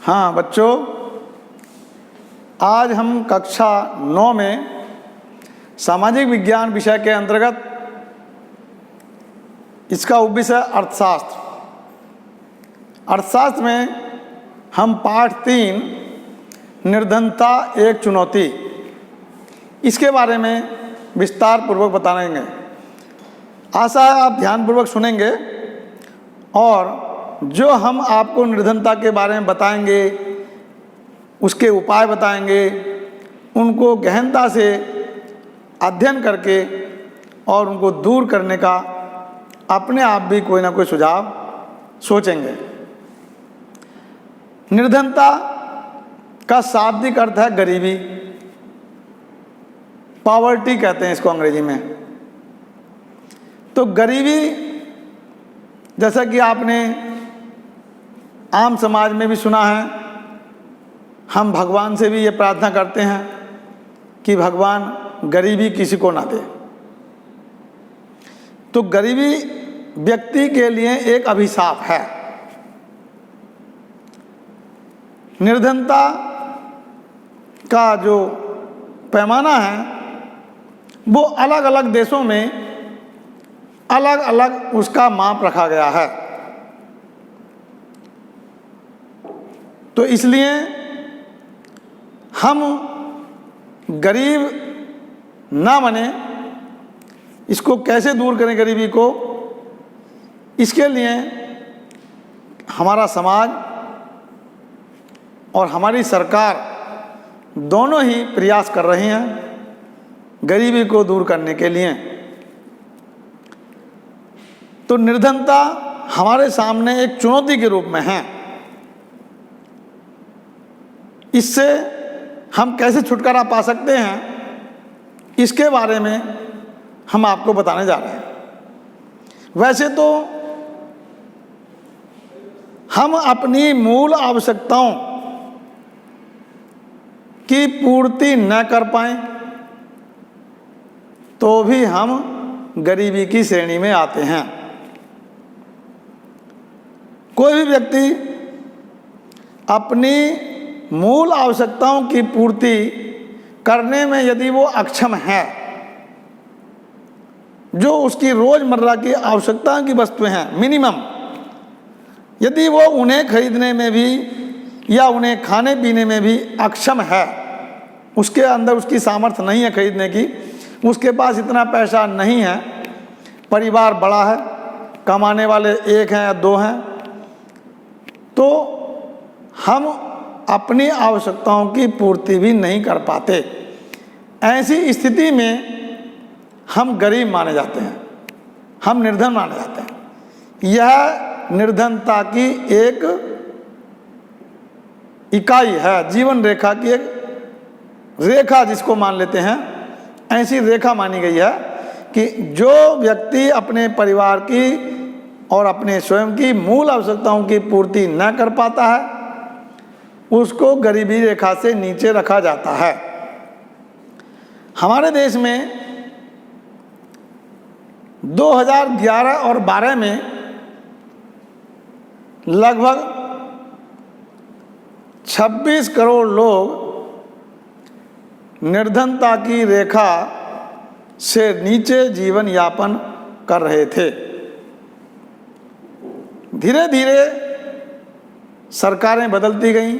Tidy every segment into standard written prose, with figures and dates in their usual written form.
हाँ बच्चों, आज हम कक्षा 9 में सामाजिक विज्ञान विषय के अंतर्गत इसका उपविषय अर्थशास्त्र। अर्थशास्त्र में हम पाठ 3 निर्धनता एक चुनौती, इसके बारे में विस्तार पूर्वक बताएंगे। आशा है आप ध्यानपूर्वक सुनेंगे और जो हम आपको निर्धनता के बारे में बताएंगे, उसके उपाय बताएंगे, उनको गहनता से अध्ययन करके और उनको दूर करने का अपने आप भी कोई ना कोई सुझाव सोचेंगे। निर्धनता का शाब्दिक अर्थ है गरीबी, पॉवर्टी कहते हैं इसको अंग्रेजी में। तो गरीबी, जैसा कि आपने आम समाज में भी सुना है, हम भगवान से भी ये प्रार्थना करते हैं कि भगवान गरीबी किसी को ना दे। तो गरीबी व्यक्ति के लिए एक अभिशाप है। निर्धनता का जो पैमाना है वो अलग अलग देशों में अलग अलग उसका माप रखा गया है। तो इसलिए हम गरीब ना बने, इसको कैसे दूर करें गरीबी को, इसके लिए हमारा समाज और हमारी सरकार दोनों ही प्रयास कर रहे हैं गरीबी को दूर करने के लिए। तो निर्धनता हमारे सामने एक चुनौती के रूप में है। इससे हम कैसे छुटकारा पा सकते हैं, इसके बारे में हम आपको बताने जा रहे हैं। वैसे तो हम अपनी मूल आवश्यकताओं की पूर्ति न कर पाएं तो भी हम गरीबी की श्रेणी में आते हैं। कोई भी व्यक्ति अपनी मूल आवश्यकताओं की पूर्ति करने में यदि वो अक्षम है, जो उसकी रोजमर्रा की आवश्यकताओं की वस्तुएं हैं मिनिमम, यदि वो उन्हें खरीदने में भी या उन्हें खाने पीने में भी अक्षम है, उसके अंदर उसकी सामर्थ्य नहीं है खरीदने की, उसके पास इतना पैसा नहीं है, परिवार बड़ा है, कमाने वाले एक हैं या 2 हैं, तो हम अपनी आवश्यकताओं की पूर्ति भी नहीं कर पाते। ऐसी स्थिति में हम गरीब माने जाते हैं, हम निर्धन माने जाते हैं। यह निर्धनता की एक इकाई है, जीवन रेखा की एक रेखा जिसको मान लेते हैं। ऐसी रेखा मानी गई है कि जो व्यक्ति अपने परिवार की और अपने स्वयं की मूल आवश्यकताओं की पूर्ति न कर पाता है, उसको गरीबी रेखा से नीचे रखा जाता है। हमारे देश में 2011 और 12 में लगभग 26 करोड़ लोग निर्धनता की रेखा से नीचे जीवन यापन कर रहे थे। धीरे धीरे सरकारें बदलती गईं,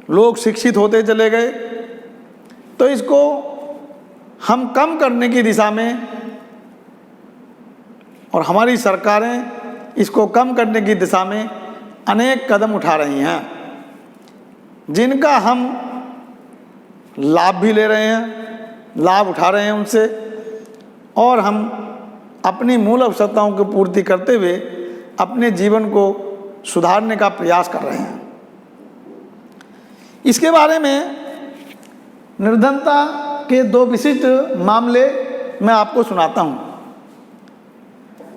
लोग शिक्षित होते चले गए, तो इसको हम कम करने की दिशा में और हमारी सरकारें इसको कम करने की दिशा में अनेक कदम उठा रही हैं, जिनका हम लाभ भी ले रहे हैं, लाभ उठा रहे हैं उनसे, और हम अपनी मूल आवश्यकताओं की पूर्ति करते हुए अपने जीवन को सुधारने का प्रयास कर रहे हैं। इसके बारे में निर्धनता के 2 विशिष्ट मामले मैं आपको सुनाता हूँ।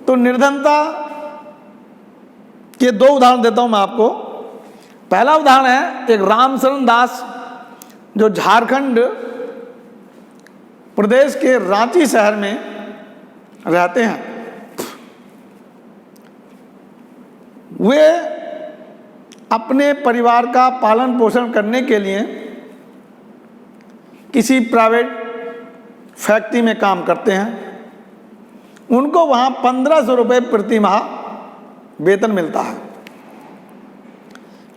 तो निर्धनता के 2 उदाहरण देता हूँ मैं आपको। पहला उदाहरण है एक रामशरण दास, जो झारखंड प्रदेश के रांची शहर में रहते हैं। वे अपने परिवार का पालन पोषण करने के लिए किसी प्राइवेट फैक्ट्री में काम करते हैं, उनको वहाँ 1500 रुपये प्रति माह वेतन मिलता है।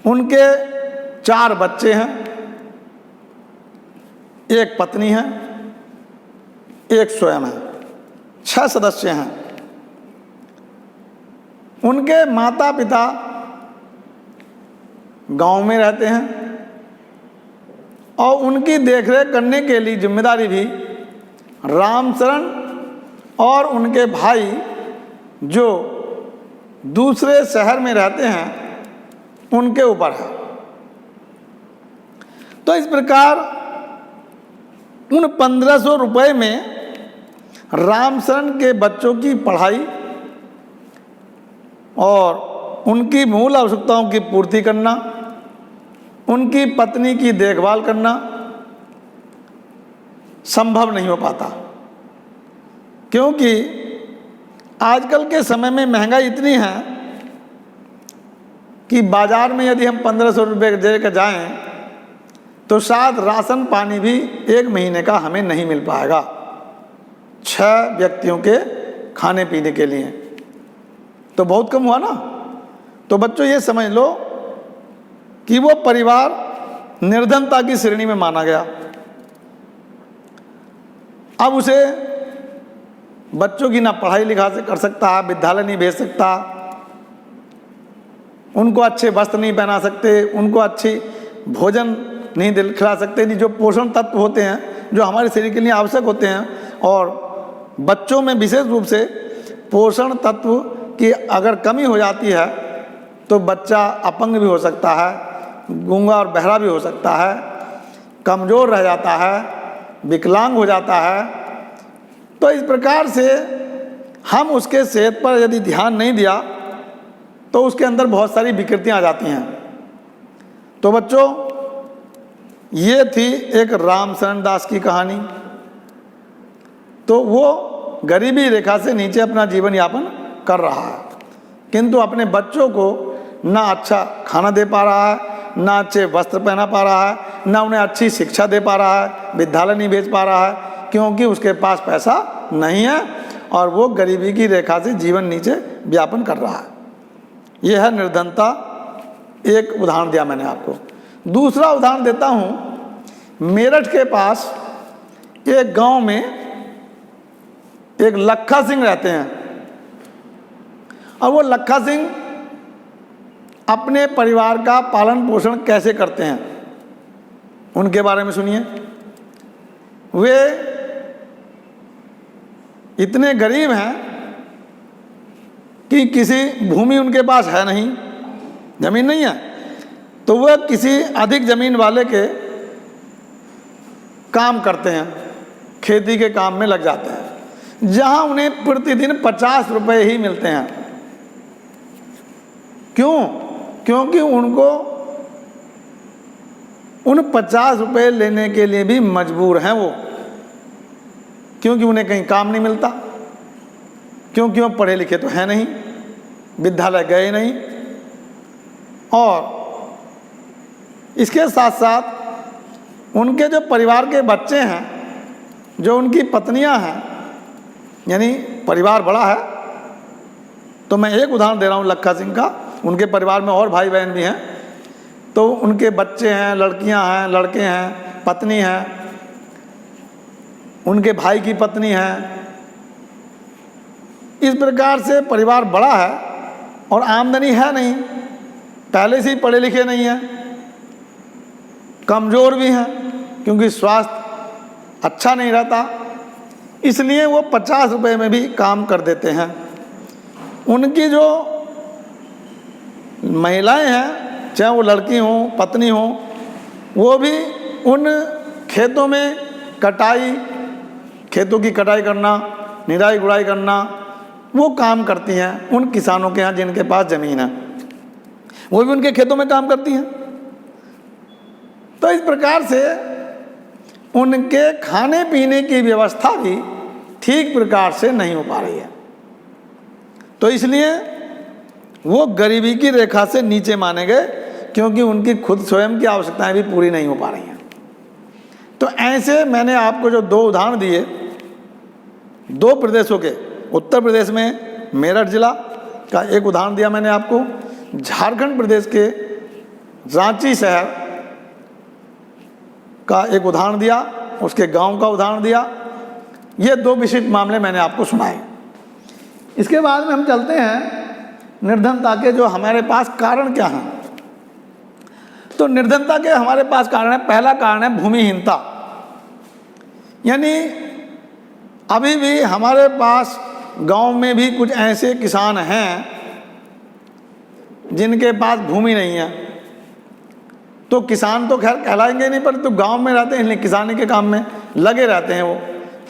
उनके 4 बच्चे हैं, एक पत्नी है, एक स्वयं है, 6 सदस्य हैं। उनके माता पिता गांव में रहते हैं और उनकी देखरेख करने के लिए जिम्मेदारी भी रामशरण और उनके भाई जो दूसरे शहर में रहते हैं उनके ऊपर है। तो इस प्रकार उन 1500 रुपये में रामशरण के बच्चों की पढ़ाई और उनकी मूल आवश्यकताओं की पूर्ति करना, उनकी पत्नी की देखभाल करना संभव नहीं हो पाता, क्योंकि आजकल के समय में महंगाई इतनी है कि बाज़ार में यदि हम 1500 रुपये दे कर जाएँ तो शायद राशन पानी भी 1 महीने का हमें नहीं मिल पाएगा 6 व्यक्तियों के खाने पीने के लिए, तो बहुत कम हुआ ना। तो बच्चों ये समझ लो कि वो परिवार निर्धनता की श्रेणी में माना गया। अब उसे बच्चों की ना पढ़ाई लिखा से कर सकता है, विद्यालय नहीं भेज सकता, उनको अच्छे वस्त्र नहीं पहना सकते, उनको अच्छी भोजन नहीं खिला सकते, नहीं जो पोषण तत्व होते हैं जो हमारे शरीर के लिए आवश्यक होते हैं। और बच्चों में विशेष रूप से पोषण तत्व की अगर कमी हो जाती है तो बच्चा अपंग भी हो सकता है, गूंगा और बहरा भी हो सकता है, कमज़ोर रह जाता है, विकलांग हो जाता है। तो इस प्रकार से हम उसके सेहत पर यदि ध्यान नहीं दिया तो उसके अंदर बहुत सारी विकृतियाँ आ जाती हैं। तो बच्चों ये थी एक रामशरण दास की कहानी। तो वो गरीबी रेखा से नीचे अपना जीवन यापन कर रहा है, किंतु अपने बच्चों को ना अच्छा खाना दे पा रहा है, ना अच्छे वस्त्र पहना पा रहा है, ना उन्हें अच्छी शिक्षा दे पा रहा है, विद्यालय नहीं भेज पा रहा है, क्योंकि उसके पास पैसा नहीं है और वो गरीबी की रेखा से जीवन नीचे व्यापन कर रहा है। यह है निर्धनता। एक उदाहरण दिया मैंने आपको। दूसरा उदाहरण देता हूँ। मेरठ के पास एक गांव में एक लखा सिंह रहते हैं और वो लखा सिंह अपने परिवार का पालन पोषण कैसे करते हैं उनके बारे में सुनिए। वे इतने गरीब हैं कि किसी भूमि उनके पास है नहीं, जमीन नहीं है, तो वह किसी अधिक जमीन वाले के काम करते हैं, खेती के काम में लग जाते हैं, जहां उन्हें प्रतिदिन 50 रुपये ही मिलते हैं। क्यों? क्योंकि उनको उन 50 रुपये लेने के लिए भी मजबूर हैं वो, क्योंकि उन्हें कहीं काम नहीं मिलता, क्योंकि वो पढ़े लिखे तो हैं नहीं, विद्यालय गए नहीं, और इसके साथ साथ उनके जो परिवार के बच्चे हैं, जो उनकी पत्नियां हैं, यानी परिवार बड़ा है। तो मैं एक उदाहरण दे रहा हूँ लखा सिंह का। उनके परिवार में और भाई बहन भी हैं, तो उनके बच्चे हैं, लड़कियां हैं, लड़के हैं, पत्नी है, उनके भाई की पत्नी है। इस प्रकार से परिवार बड़ा है और आमदनी है नहीं, पहले से ही पढ़े लिखे नहीं हैं, कमज़ोर भी हैं क्योंकि स्वास्थ्य अच्छा नहीं रहता, इसलिए वो 50 रुपये में भी काम कर देते हैं। उनकी जो महिलाएं हैं, चाहे वो लड़की हों, पत्नी हों, वो भी उन खेतों में कटाई, खेतों की कटाई करना, निराई गुड़ाई करना, वो काम करती हैं। उन किसानों के यहाँ जिनके पास ज़मीन है, वो भी उनके खेतों में काम करती हैं। तो इस प्रकार से उनके खाने पीने की व्यवस्था भी ठीक प्रकार से नहीं हो पा रही है। तो इसलिए वो गरीबी की रेखा से नीचे माने गए, क्योंकि उनकी खुद स्वयं की आवश्यकताएं भी पूरी नहीं हो पा रही हैं। तो ऐसे मैंने आपको जो 2 उदाहरण दिए 2 प्रदेशों के, उत्तर प्रदेश में मेरठ जिला का एक उदाहरण दिया मैंने आपको, झारखंड प्रदेश के रांची शहर का एक उदाहरण दिया, उसके गांव का उदाहरण दिया। ये 2 विशिष्ट मामले मैंने आपको सुनाए। इसके बाद में हम चलते हैं निर्धनता के जो हमारे पास कारण क्या हैं। तो निर्धनता के हमारे पास कारण है, पहला कारण है भूमिहीनता। यानी अभी भी हमारे पास गांव में भी कुछ ऐसे किसान हैं जिनके पास भूमि नहीं है। तो किसान तो खैर कहलाएंगे नहीं, पर तो गांव में रहते हैं इसलिए किसानी के काम में लगे रहते हैं। वो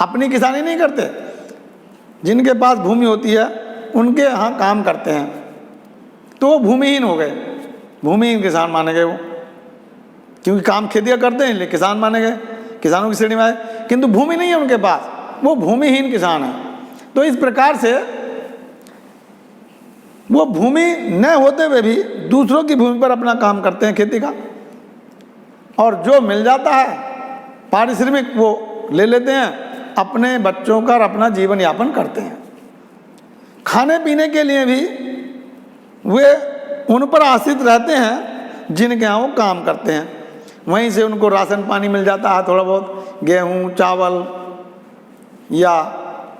अपनी किसानी नहीं करते, जिनके पास भूमि होती है उनके यहाँ काम करते हैं, तो वो भूमिहीन हो गए, भूमिहीन किसान माने गए वो, क्योंकि काम खेतियाँ करते हैं इसलिए किसान माने गए, किसानों की श्रेणी में आए, किंतु भूमि नहीं है उनके पास, वो भूमिहीन किसान है। तो इस प्रकार से वो भूमि न होते हुए भी दूसरों की भूमि पर अपना काम करते हैं खेती का, और जो मिल जाता है पारिश्रमिक वो ले लेते हैं, अपने बच्चों का और अपना जीवन यापन करते हैं। खाने पीने के लिए भी वे उन पर आश्रित रहते हैं जिनके यहाँ वो काम करते हैं, वहीं से उनको राशन पानी मिल जाता है, थोड़ा बहुत गेहूँ चावल या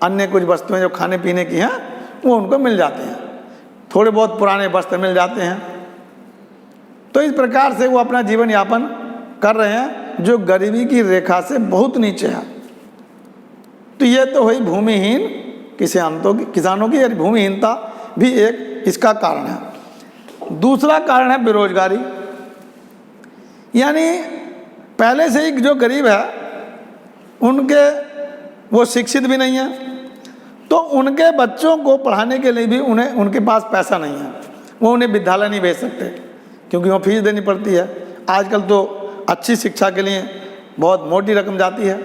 अन्य कुछ वस्तुएं जो खाने पीने की हैं वो उनको मिल जाते हैं, थोड़े बहुत पुराने वस्त्र मिल जाते हैं। तो इस प्रकार से वो अपना जीवन यापन कर रहे हैं जो गरीबी की रेखा से बहुत नीचे है। तो ये तो हुई भूमिहीन किसानों की भूमिहीनता भी एक इसका कारण है। दूसरा कारण है बेरोजगारी। यानी पहले से ही जो गरीब है उनके वो शिक्षित भी नहीं है, तो उनके बच्चों को पढ़ाने के लिए भी उनके पास पैसा नहीं है, वो उन्हें विद्यालय नहीं भेज सकते क्योंकि वो फीस देनी पड़ती है। आजकल तो अच्छी शिक्षा के लिए बहुत मोटी रकम जाती है।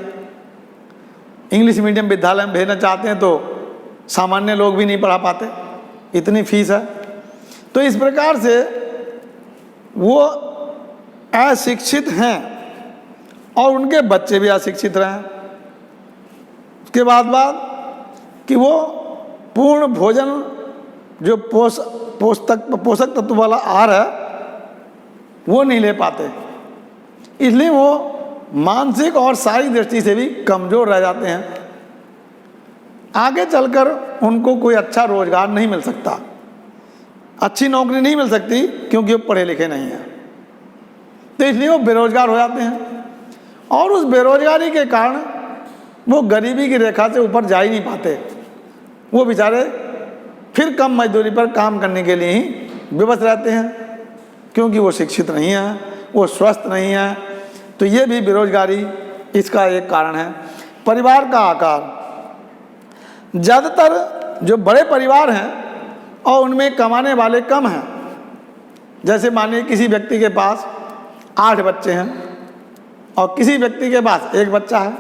इंग्लिश मीडियम विद्यालय में भेजना चाहते हैं तो सामान्य लोग भी नहीं पढ़ा पाते, इतनी फीस है। तो इस प्रकार से वो अशिक्षित हैं और उनके बच्चे भी अशिक्षित रहे। उसके बाद कि वो पूर्ण भोजन जो पोषक तत्व वाला आहार है वो नहीं ले पाते, इसलिए वो मानसिक और शारीरिक दृष्टि से भी कमज़ोर रह जाते हैं। आगे चलकर उनको कोई अच्छा रोजगार नहीं मिल सकता, अच्छी नौकरी नहीं मिल सकती क्योंकि वो पढ़े लिखे नहीं हैं, तो इसलिए वो बेरोजगार हो जाते हैं। और उस बेरोजगारी के कारण वो गरीबी की रेखा से ऊपर जा ही नहीं पाते, वो बेचारे फिर कम मजदूरी पर काम करने के लिए ही विवश रहते हैं क्योंकि वो शिक्षित नहीं हैं, वो स्वस्थ नहीं हैं। तो ये भी बेरोजगारी इसका एक कारण है। परिवार का आकार, ज़्यादातर जो बड़े परिवार हैं और उनमें कमाने वाले कम हैं, जैसे मानिए किसी व्यक्ति के पास 8 बच्चे हैं और किसी व्यक्ति के पास 1 बच्चा है,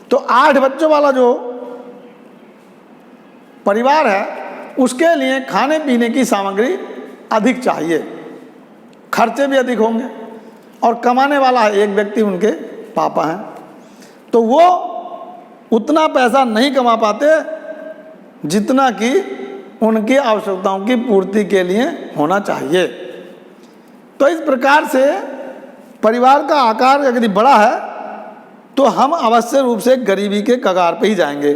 तो 8 बच्चों वाला जो परिवार है उसके लिए खाने पीने की सामग्री अधिक चाहिए, खर्चे भी अधिक होंगे, और कमाने वाला है 1 व्यक्ति, उनके पापा हैं, तो वो उतना पैसा नहीं कमा पाते जितना कि उनकी आवश्यकताओं की पूर्ति के लिए होना चाहिए। तो इस प्रकार से परिवार का आकार यदि बड़ा है तो हम अवश्य रूप से गरीबी के कगार पे ही जाएंगे।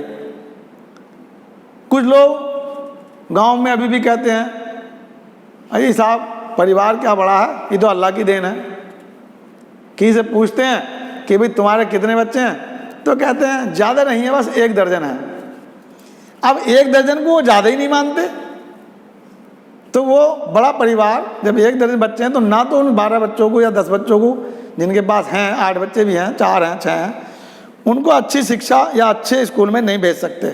कुछ लोग गांव में अभी भी कहते हैं अरे साहब परिवार क्या बड़ा है, ये तो अल्लाह की देन है। किसी से पूछते हैं कि भाई तुम्हारे कितने बच्चे हैं, तो कहते हैं ज़्यादा नहीं है, बस 1 दर्जन है। अब 1 दर्जन को वो ज़्यादा ही नहीं मानते, तो वो बड़ा परिवार जब 1 दर्जन बच्चे हैं तो ना तो उन 12 बच्चों को या 10 बच्चों को जिनके पास हैं, 8 बच्चे भी हैं, 4 हैं, 6 हैं, उनको अच्छी शिक्षा या अच्छे स्कूल में नहीं भेज सकते,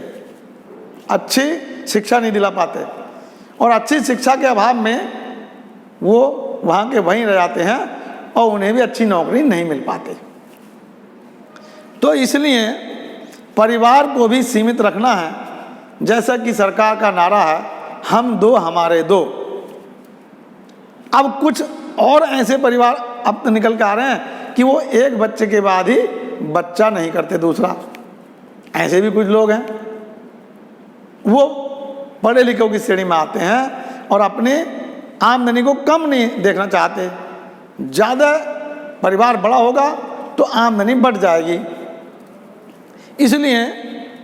अच्छी शिक्षा नहीं दिला पाते, और अच्छी शिक्षा के अभाव में वो वहाँ के वहीं रह जाते हैं और उन्हें भी अच्छी नौकरी नहीं मिल पाती। तो इसलिए परिवार को भी सीमित रखना है, जैसा कि सरकार का नारा है हम 2 हमारे 2। अब कुछ और ऐसे परिवार अब तो निकल के आ रहे हैं कि वो एक बच्चे के बाद ही बच्चा नहीं करते दूसरा। ऐसे भी कुछ लोग हैं, वो पढ़े लिखों की श्रेणी में आते हैं और अपने आमदनी को कम नहीं देखना चाहते। ज़्यादा परिवार बड़ा होगा तो आमदनी बढ़ जाएगी, इसलिए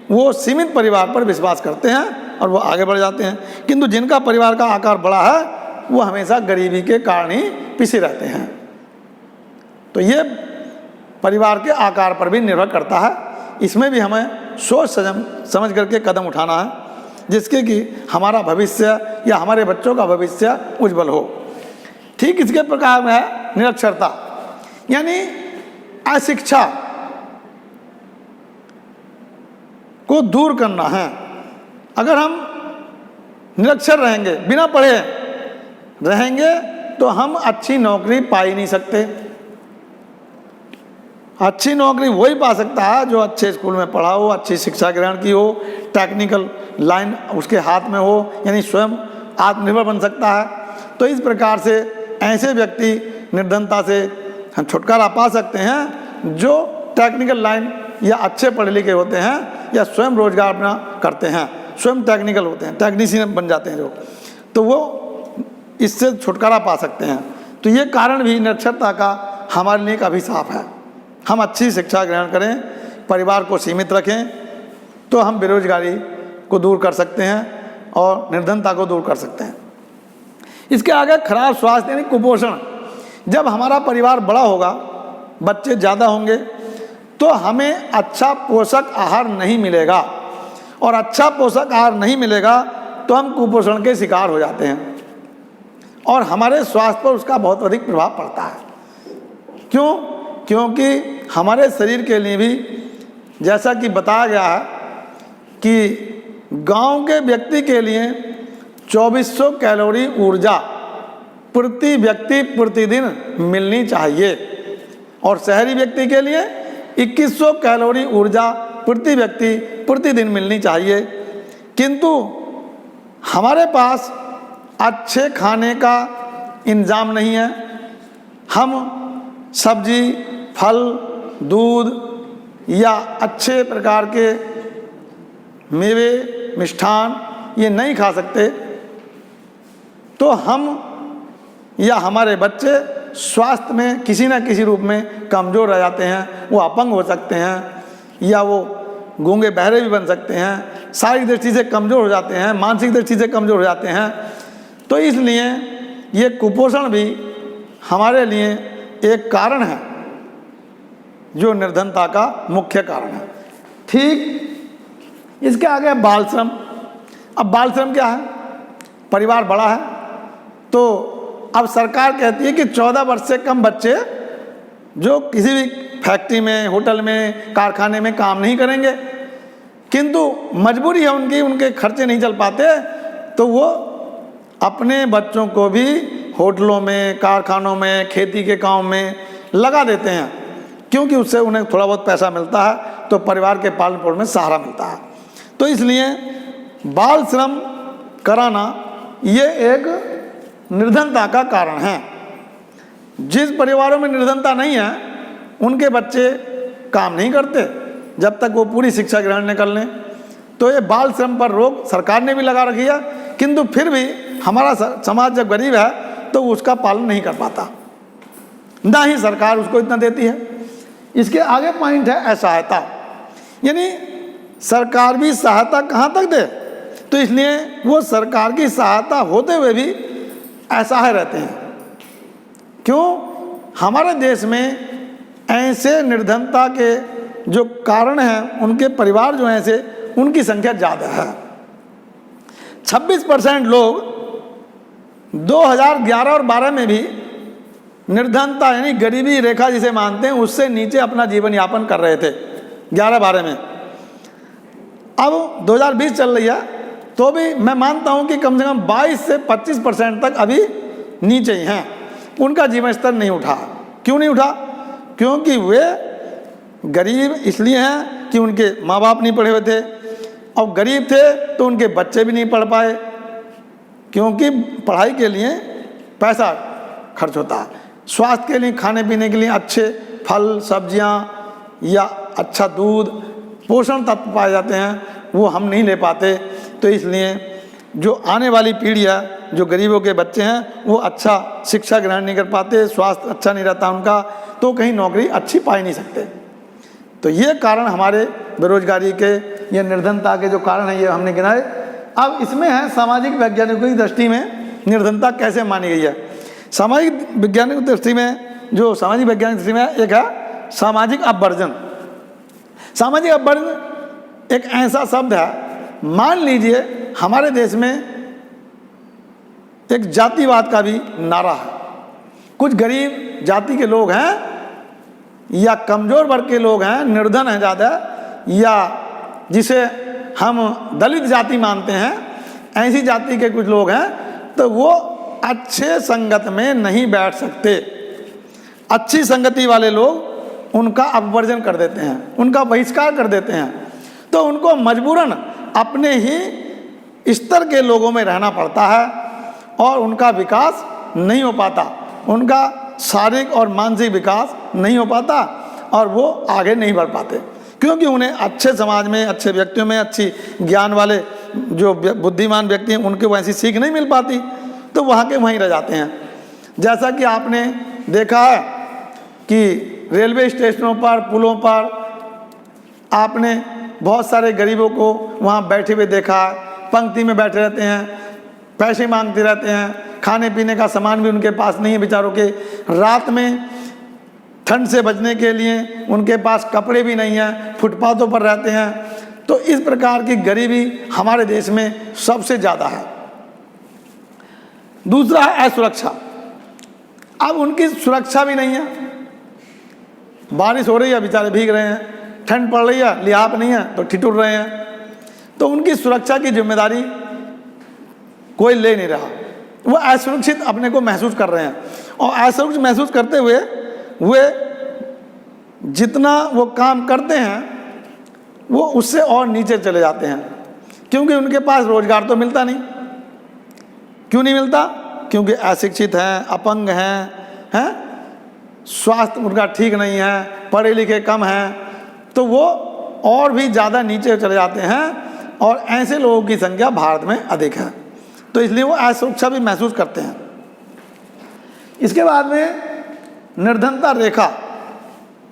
वो सीमित परिवार पर विश्वास करते हैं और वो आगे बढ़ जाते हैं। किंतु जिनका परिवार का आकार बड़ा है वो हमेशा गरीबी के कारण ही पिछे रहते हैं। तो ये परिवार के आकार पर भी निर्भर करता है। इसमें भी हमें सोच समझ करके कदम उठाना है, जिसके कि हमारा भविष्य या हमारे बच्चों का भविष्य उज्जवल हो। ठीक इसके प्रकार में है निरक्षरता, यानी अशिक्षा को दूर करना है। अगर हम निरक्षर रहेंगे, बिना पढ़े रहेंगे, तो हम अच्छी नौकरी पा ही नहीं सकते। अच्छी नौकरी वही पा सकता है जो अच्छे स्कूल में पढ़ा हो, अच्छी शिक्षा ग्रहण की हो, टेक्निकल लाइन उसके हाथ में हो, यानी स्वयं आत्मनिर्भर बन सकता है। तो इस प्रकार से ऐसे व्यक्ति निर्धनता से हम छुटकारा पा सकते हैं जो टेक्निकल लाइन या अच्छे पढ़े लिखे होते हैं या स्वयं रोजगार अपना करते हैं, स्वयं टेक्निकल होते हैं, टेक्नीशियन बन जाते हैं जो, तो वो इससे छुटकारा पा सकते हैं। तो ये कारण भी निरक्षरता का हमारे लिए एक अभिशाप है। हम अच्छी शिक्षा ग्रहण करें, परिवार को सीमित रखें, तो हम बेरोजगारी को दूर कर सकते हैं और निर्धनता को दूर कर सकते हैं। इसके आगे खराब स्वास्थ्य यानी कुपोषण। जब हमारा परिवार बड़ा होगा, बच्चे ज़्यादा होंगे, तो हमें अच्छा पोषक आहार नहीं मिलेगा, और अच्छा पोषक आहार नहीं मिलेगा तो हम कुपोषण के शिकार हो जाते हैं और हमारे स्वास्थ्य पर उसका बहुत अधिक प्रभाव पड़ता है। क्यों? क्योंकि हमारे शरीर के लिए भी, जैसा कि बताया गया है कि गांव के व्यक्ति के लिए 2400 कैलोरी ऊर्जा प्रति व्यक्ति प्रतिदिन मिलनी चाहिए, और शहरी व्यक्ति के लिए 2100 कैलोरी ऊर्जा प्रति व्यक्ति प्रतिदिन मिलनी चाहिए। किंतु हमारे पास अच्छे खाने का इंतजाम नहीं है। हम सब्जी, फल, दूध या अच्छे प्रकार के मेवे, मिष्ठान ये नहीं खा सकते, तो हम या हमारे बच्चे स्वास्थ्य में किसी न किसी रूप में कमज़ोर रह जाते हैं। वो अपंग हो सकते हैं या वो गूंगे बहरे भी बन सकते हैं, शारीरिक दृष्टि से कमज़ोर हो जाते हैं, मानसिक दृष्टि से कमज़ोर हो जाते हैं। तो इसलिए ये कुपोषण भी हमारे लिए एक कारण है जो निर्धनता का मुख्य कारण है। ठीक इसके आगे बाल श्रम। अब बाल श्रम क्या है? परिवार बड़ा है तो अब सरकार कहती है कि 14 वर्ष से कम बच्चे जो किसी भी फैक्ट्री में, होटल में, कारखाने में काम नहीं करेंगे, किंतु मजबूरी है उनकी, उनके खर्चे नहीं चल पाते, तो वो अपने बच्चों को भी होटलों में, कारखानों में, खेती के काम में लगा देते हैं, क्योंकि उससे उन्हें थोड़ा बहुत पैसा मिलता है, तो परिवार के पालन पोषण में सहारा मिलता है। तो इसलिए बाल श्रम कराना ये एक निर्धनता का कारण है। जिस परिवारों में निर्धनता नहीं है उनके बच्चे काम नहीं करते जब तक वो पूरी शिक्षा ग्रहण न कर लें। तो ये बाल श्रम पर रोक सरकार ने भी लगा रखी है, किंतु फिर भी हमारा समाज जब गरीब है तो उसका पालन नहीं कर पाता, ना ही सरकार उसको इतना देती है। इसके आगे पॉइंट है असहायता, यानी सरकार भी सहायता कहाँ तक दे, तो इसलिए वो सरकार की सहायता होते हुए भी असहाय रहते हैं। क्यों? हमारे देश में ऐसे निर्धनता के जो कारण हैं, उनके परिवार जो हैं ऐसे, उनकी संख्या ज़्यादा है। 26% लोग 2011 और 12 में भी निर्धनता यानी गरीबी रेखा जिसे मानते हैं उससे नीचे अपना जीवन यापन कर रहे थे 11-12 में। अब 2020 चल रही है तो भी मैं मानता हूं कि कम से कम 22 से 25% तक अभी नीचे ही हैं, उनका जीवन स्तर नहीं उठा। क्यों नहीं उठा? क्योंकि वे गरीब इसलिए हैं कि उनके माँ बाप नहीं पढ़े हुए थे, और गरीब थे तो उनके बच्चे भी नहीं पढ़ पाए, क्योंकि पढ़ाई के लिए पैसा खर्च होता है। स्वास्थ्य के लिए, खाने पीने के लिए अच्छे फल सब्जियां या अच्छा दूध, पोषण तत्व पाए जाते हैं, वो हम नहीं ले पाते। तो इसलिए जो आने वाली पीढ़ी है, जो गरीबों के बच्चे हैं, वो अच्छा शिक्षा ग्रहण नहीं कर पाते, स्वास्थ्य अच्छा नहीं रहता उनका, तो कहीं नौकरी अच्छी पा ही नहीं सकते। तो ये कारण हमारे बेरोजगारी के, ये निर्धनता के जो कारण है, ये हमने गिनाए। अब इसमें है सामाजिक वैज्ञानिकों की दृष्टि में निर्धनता कैसे मानी गई है। सामाजिक वैज्ञानिक दृष्टि में, जो सामाजिक वैज्ञानिक दृष्टि में एक है सामाजिक अपवर्जन। सामाजिक अपवर्जन एक ऐसा शब्द है, मान लीजिए हमारे देश में एक जातिवाद का भी नारा है। कुछ गरीब जाति के लोग हैं या कमज़ोर वर्ग के लोग हैं, निर्धन हैं ज़्यादा, या जिसे हम दलित जाति मानते हैं, ऐसी जाति के कुछ लोग हैं, तो वो अच्छे संगत में नहीं बैठ सकते। अच्छी संगति वाले लोग उनका अपवर्जन कर देते हैं, उनका बहिष्कार कर देते हैं। तो उनको मजबूरन अपने ही स्तर के लोगों में रहना पड़ता है और उनका विकास नहीं हो पाता, उनका शारीरिक और मानसिक विकास नहीं हो पाता और वो आगे नहीं बढ़ पाते, क्योंकि उन्हें अच्छे समाज में, अच्छे व्यक्तियों में, अच्छी ज्ञान वाले जो बुद्धिमान व्यक्ति हैं, उनके वैसी सीख नहीं मिल पाती, तो वहाँ के वहीं रह जाते हैं। जैसा कि आपने देखा है कि रेलवे स्टेशनों पर, पुलों पर आपने बहुत सारे गरीबों को वहाँ बैठे हुए देखा, पंक्ति में बैठे रहते हैं, पैसे मांगते रहते हैं, खाने पीने का सामान भी उनके पास नहीं है बेचारों के, रात में ठंड से बचने के लिए उनके पास कपड़े भी नहीं हैं, फुटपाथों पर रहते हैं। तो इस प्रकार की गरीबी हमारे देश में सबसे ज़्यादा है। दूसरा है असुरक्षा। अब उनकी सुरक्षा भी नहीं है, बारिश हो रही है बेचारे भीग रहे हैं, ठंड पड़ रही है लिहाफ नहीं है तो ठिठुर रहे हैं। तो उनकी सुरक्षा की जिम्मेदारी कोई ले नहीं रहा, वो असुरक्षित अपने को महसूस कर रहे हैं, और असुरक्षित महसूस करते हुए वे जितना वो काम करते हैं वो उससे और नीचे चले जाते हैं, क्योंकि उनके पास रोजगार तो मिलता नहीं। क्यों नहीं मिलता? क्योंकि अशिक्षित हैं, अपंग हैं, स्वास्थ्य उनका ठीक नहीं है, पढ़े लिखे कम हैं, तो वो और भी ज़्यादा नीचे चले जाते हैं, और ऐसे लोगों की संख्या भारत में अधिक है। तो इसलिए वो असुरक्षा भी महसूस करते हैं। इसके बाद में निर्धनता रेखा,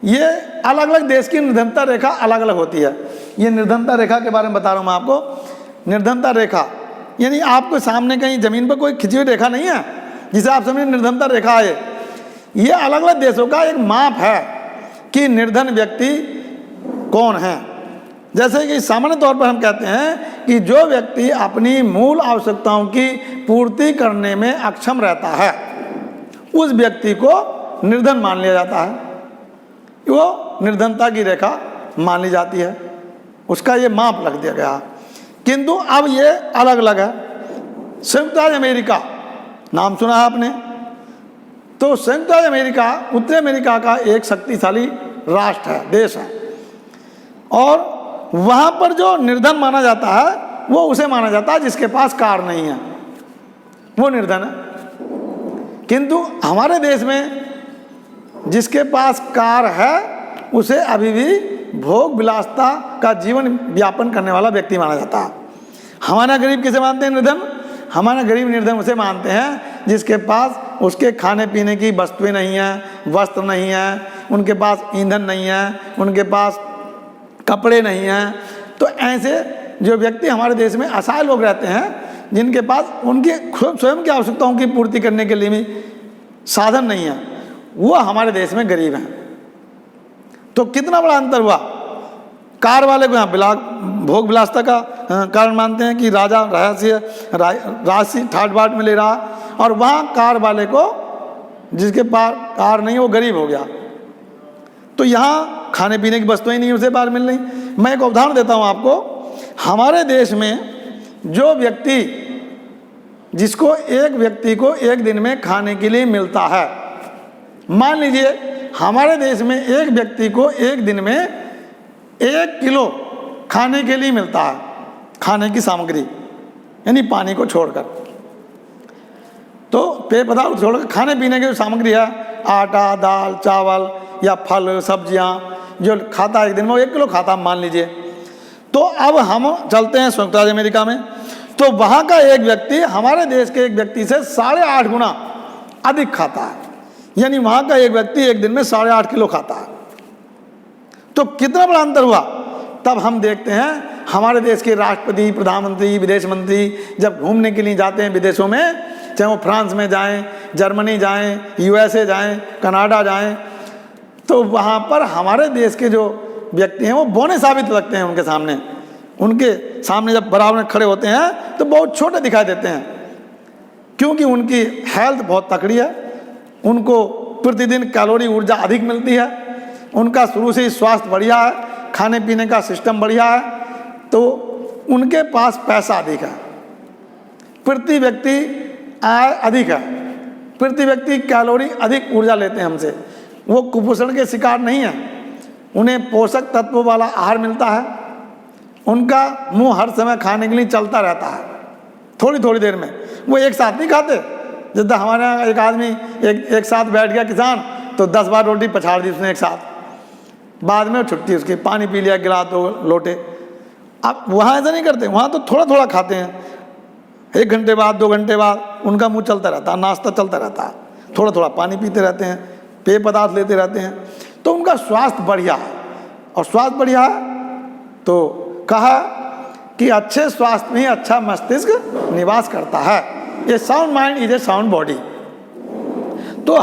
ये अलग अलग देश की निर्धनता रेखा अलग अलग होती है। ये निर्धनता रेखा के बारे में बता रहा हूँ मैं आपको। निर्धनता रेखा यानी आपको सामने कहीं ज़मीन पर कोई खिंची हुई रेखा नहीं है जिसे आप समझे निर्धनता रेखा है। ये अलग अलग देशों का एक माप है कि निर्धन व्यक्ति कौन है। जैसे कि सामान्य तौर पर हम कहते हैं कि जो व्यक्ति अपनी मूल आवश्यकताओं की पूर्ति करने में अक्षम रहता है, उस व्यक्ति को निर्धन मान लिया जाता है, वो निर्धनता की रेखा मान ली जाती है, उसका ये माप लग दिया गया। किंतु अब ये अलग अलग है। संयुक्त राज्य अमेरिका नाम सुना है आपने? तो संयुक्त राज्य अमेरिका उत्तरी अमेरिका का एक शक्तिशाली राष्ट्र है, देश है, और वहाँ पर जो निर्धन माना जाता है वो उसे माना जाता है जिसके पास कार नहीं है, वो निर्धन है। किंतु हमारे देश में जिसके पास कार है उसे अभी भी भोग विलासता का जीवन व्यापन करने वाला व्यक्ति माना जाता है। हमारा गरीब किसे मानते हैं? निर्धन। हमारा गरीब निर्धन उसे मानते हैं जिसके पास उसके खाने पीने की वस्तुएं नहीं हैं, वस्त्र नहीं हैं, उनके पास ईंधन नहीं है, उनके पास कपड़े नहीं हैं। तो ऐसे जो व्यक्ति हमारे देश में असहाय लोग रहते हैं, जिनके पास उनकी स्वयं की आवश्यकताओं की पूर्ति करने के लिए भी साधन नहीं है, वो हमारे देश में गरीब हैं। तो कितना बड़ा अंतर हुआ। कार वाले को यहाँ भोग विलासता का कारण मानते हैं कि राजा राशि ठाट बाट में ले रहा, और वहाँ कार वाले को जिसके पास कार नहीं वो गरीब हो गया। तो यहाँ खाने पीने की वस्तुएं नहीं उसे बाहर मिल रही। मैं एक उदाहरण देता हूँ आपको। हमारे देश में जो व्यक्ति जिसको एक व्यक्ति को एक दिन में खाने के लिए मिलता है, मान लीजिए हमारे देश में एक व्यक्ति को एक दिन में 1 किलो खाने के लिए मिलता है, खाने की सामग्री यानी पानी को छोड़कर। तो पेय पदार्थ छोड़कर खाने पीने की जो सामग्री है, आटा, दाल, चावल या फल सब्जियां, जो खाता है एक दिन में वो 1 किलो खाता, मान लीजिए। तो अब हम चलते हैं संयुक्त राज्य अमेरिका में, तो वहाँ का एक व्यक्ति हमारे देश के एक व्यक्ति से 8.5 गुना अधिक खाता है। यानी वहाँ का एक व्यक्ति एक दिन में 8.5 किलो खाता है। तो कितना बड़ा अंतर हुआ। तब हम देखते हैं हमारे देश के राष्ट्रपति, प्रधानमंत्री, विदेश मंत्री जब घूमने के लिए जाते हैं विदेशों में, चाहे वो फ्रांस में जाएं, जर्मनी जाएं, यूएसए जाएं, कनाडा जाएं, तो वहाँ पर हमारे देश के जो व्यक्ति हैं वो बौने साबित लगते हैं उनके सामने। उनके सामने जब बराबर में खड़े होते हैं तो बहुत छोटे दिखाई देते हैं, क्योंकि उनकी हेल्थ बहुत तकड़ी है, उनको प्रतिदिन कैलोरी ऊर्जा अधिक मिलती है, उनका शुरू से ही स्वास्थ्य बढ़िया है, खाने पीने का सिस्टम बढ़िया है, तो उनके पास पैसा अधिक है, प्रति व्यक्ति आय अधिक है, प्रति व्यक्ति कैलोरी अधिक ऊर्जा लेते हैं हमसे। वो कुपोषण के शिकार नहीं है, उन्हें पोषक तत्वों वाला आहार मिलता है, उनका मुंह हर समय खाने के लिए चलता रहता है, थोड़ी थोड़ी देर में। वो एक साथ नहीं खाते, जैसे हमारे यहाँ एक आदमी एक साथ बैठ गया किसान तो 10 बार रोटी पछाड़ दी उसने एक साथ, बाद में छुट्टी उसकी, पानी पी लिया गिलास 2 लोटे। अब वहाँ ऐसा नहीं करते, वहाँ तो थोड़ा थोड़ा खाते हैं, 1 घंटे बाद 2 घंटे बाद उनका मुंह चलता रहता है, नाश्ता चलता रहता है, थोड़ा थोड़ा पानी पीते रहते हैं, पेय पदार्थ लेते रहते हैं, तो उनका स्वास्थ्य बढ़िया है। और स्वास्थ्य बढ़िया है तो कहा कि अच्छे स्वास्थ्य में ही अच्छा मस्तिष्क निवास करता है। ये sound mind is a sound body. तो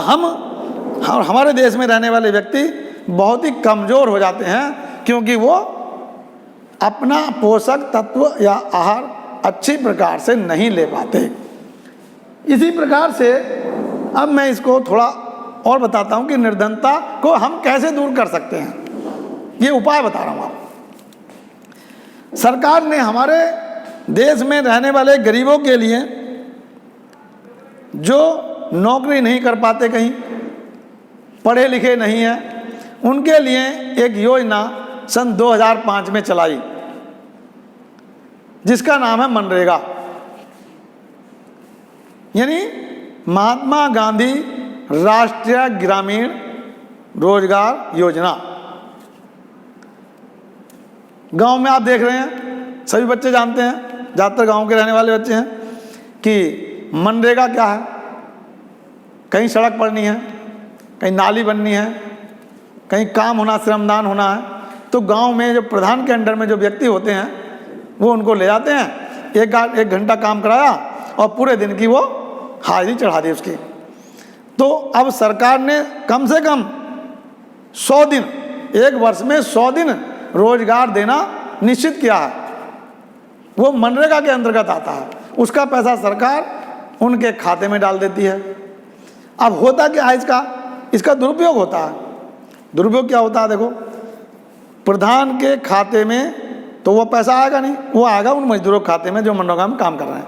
हमारे देश में रहने वाले व्यक्ति बहुत ही कमज़ोर हो जाते हैं, क्योंकि वो अपना पोषक तत्व या आहार अच्छी प्रकार से नहीं ले पाते। इसी प्रकार से अब मैं इसको थोड़ा और बताता हूँ कि निर्धनता को हम कैसे दूर कर सकते हैं। ये उपाय बता रहा हूँ आपको। सरकार ने हमारे देश में रहने वाले गरीबों के लिए, जो नौकरी नहीं कर पाते, कहीं पढ़े लिखे नहीं हैं, उनके लिए एक योजना सन 2005 में चलाई जिसका नाम है मनरेगा, यानी महात्मा गांधी राष्ट्रीय ग्रामीण रोजगार योजना। गांव में आप देख रहे हैं, सभी बच्चे जानते हैं, ज़्यादातर गांव के रहने वाले बच्चे हैं कि मनरेगा क्या है। कहीं सड़क पड़नी है, कहीं नाली बननी है, कहीं काम होना, श्रमदान होना है, तो गांव में जो प्रधान के अंडर में जो व्यक्ति होते हैं वो उनको ले जाते हैं, 1 घंटा काम कराया और पूरे दिन की वो हाजिरी चढ़ा दी उसकी। तो अब सरकार ने कम से कम 100 दिन, 1 वर्ष में 100 दिन रोजगार देना निश्चित किया है। वो मनरेगा के अंतर्गत आता है, उसका पैसा सरकार उनके खाते में डाल देती है। अब होता क्या है, इसका दुरुपयोग होता है। दुरुपयोग क्या होता है, देखो, प्रधान के खाते में तो वो पैसा आएगा नहीं, वो आएगा उन मजदूरों के खाते में जो मनरेगा में काम कर रहे हैं,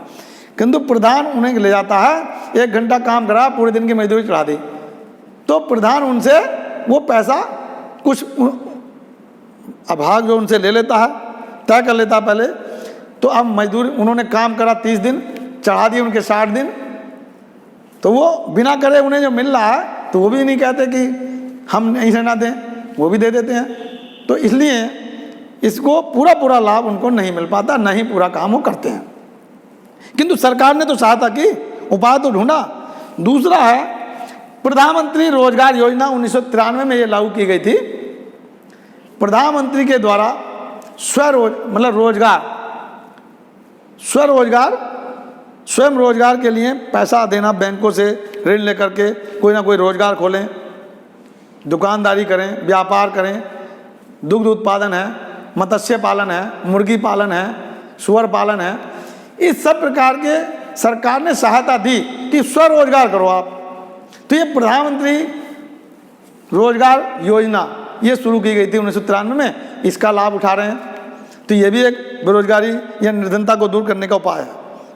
किंतु प्रधान उन्हें ले जाता है, 1 घंटा काम करा, पूरे दिन की मजदूरी चढ़ा दी, तो प्रधान उनसे वो पैसा कुछ अभाग जो उनसे ले लेता है, तय कर लेता है पहले। तो अब मजदूर उन्होंने काम करा 30 दिन, चढ़ा दिए उनके 60 दिन, तो वो बिना करे उन्हें जो मिल रहा है तो वो भी नहीं कहते कि हम नहीं रहना दें, वो भी दे देते हैं। तो इसलिए इसको पूरा लाभ उनको नहीं मिल पाता, नहीं पूरा काम वो करते हैं। किंतु सरकार ने तो सहायता की, उपाय तो ढूंढा। दूसरा है प्रधानमंत्री रोजगार योजना, 1993 में ये लागू की गई थी। प्रधानमंत्री के द्वारा स्वयं रोजगार के लिए पैसा देना, बैंकों से ऋण लेकर के कोई ना कोई रोजगार खोलें, दुकानदारी करें, व्यापार करें, दुग्ध उत्पादन है, मत्स्य पालन है, मुर्गी पालन है, सुअर पालन है, इस सब प्रकार के सरकार ने सहायता दी कि स्वरोजगार करो आप। तो ये प्रधानमंत्री रोजगार योजना ये शुरू की गई थी 1993 में, इसका लाभ उठा रहे हैं। तो ये भी एक बेरोजगारी या निर्धनता को दूर करने का उपाय है,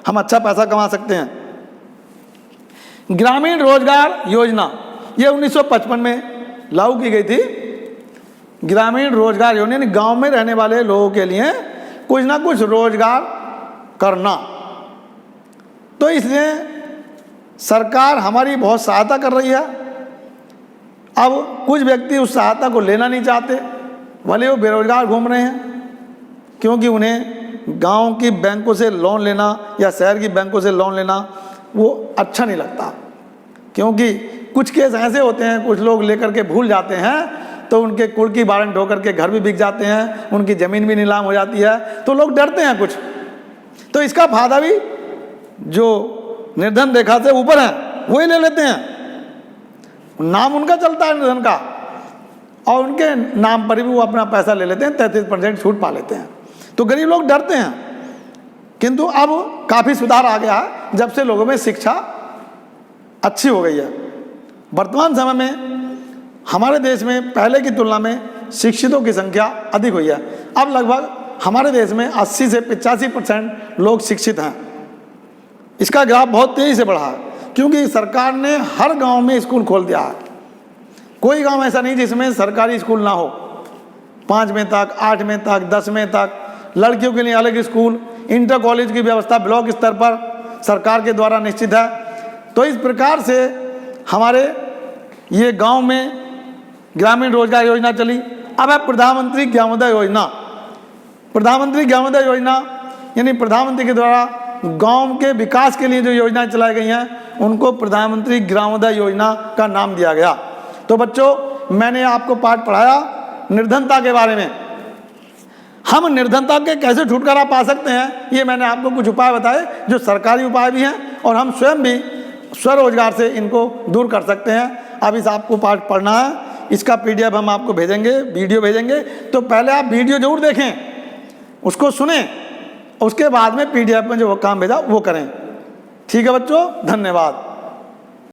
हम अच्छा पैसा कमा सकते हैं। ग्रामीण रोजगार योजना ये 1955 में लागू की गई थी। ग्रामीण रोजगार योजना यानी गांव में रहने वाले लोगों के लिए कुछ ना कुछ रोजगार करना। तो इसलिए सरकार हमारी बहुत सहायता कर रही है। अब कुछ व्यक्ति उस सहायता को लेना नहीं चाहते, भले वो बेरोजगार घूम रहे हैं, क्योंकि उन्हें गांव की बैंकों से लोन लेना या शहर की बैंकों से लोन लेना वो अच्छा नहीं लगता। क्योंकि कुछ केस ऐसे होते हैं, कुछ लोग लेकर के भूल जाते हैं तो उनके कुल की वारंट होकर के घर भी बिक जाते हैं, उनकी ज़मीन भी नीलाम हो जाती है, तो लोग डरते हैं कुछ। तो इसका फायदा भी जो निर्धन रेखा से ऊपर हैं वही ले लेते हैं। नाम उनका चलता है निर्धन का, और उनके नाम पर भी वो अपना पैसा ले लेते हैं, 33% छूट पा लेते हैं। तो गरीब लोग डरते हैं। किंतु अब काफ़ी सुधार आ गया है जब से लोगों में शिक्षा अच्छी हो गई है। वर्तमान समय में हमारे देश में पहले की तुलना में शिक्षितों की संख्या अधिक हुई है। अब लगभग हमारे देश में 80 से 85% लोग शिक्षित हैं। इसका ग्राफ बहुत तेज़ी से बढ़ा है, क्योंकि सरकार ने हर गांव में स्कूल खोल दिया है। कोई गांव ऐसा नहीं जिसमें सरकारी स्कूल ना हो। 5वीं तक, 8वीं तक, 10वीं तक, लड़कियों के लिए अलग स्कूल, इंटर कॉलेज की व्यवस्था ब्लॉक स्तर पर सरकार के द्वारा निश्चित है। तो इस प्रकार से हमारे ये गांव में ग्रामीण रोजगार योजना चली। अब है प्रधानमंत्री ग्रामोदय योजना। प्रधानमंत्री ग्रामोदय योजना यानी प्रधानमंत्री के द्वारा गांव के विकास के लिए जो योजनाएं चलाई गई हैं उनको प्रधानमंत्री ग्रामोदय योजना का नाम दिया गया। तो बच्चों, मैंने आपको पाठ पढ़ाया निर्धनता के बारे में। हम निर्धनता के कैसे छुटकारा पा सकते हैं, ये मैंने आपको कुछ उपाय बताए जो सरकारी उपाय भी हैं, और हम स्वयं भी स्वरोजगार से इनको दूर कर सकते हैं। अब इस आपको पाठ पढ़ना है, इसका PDF हम आपको भेजेंगे, वीडियो भेजेंगे। तो पहले आप वीडियो जरूर देखें, उसको सुने, उसके बाद में PDF में जो काम भेजा वो करें। ठीक है बच्चों, धन्यवाद।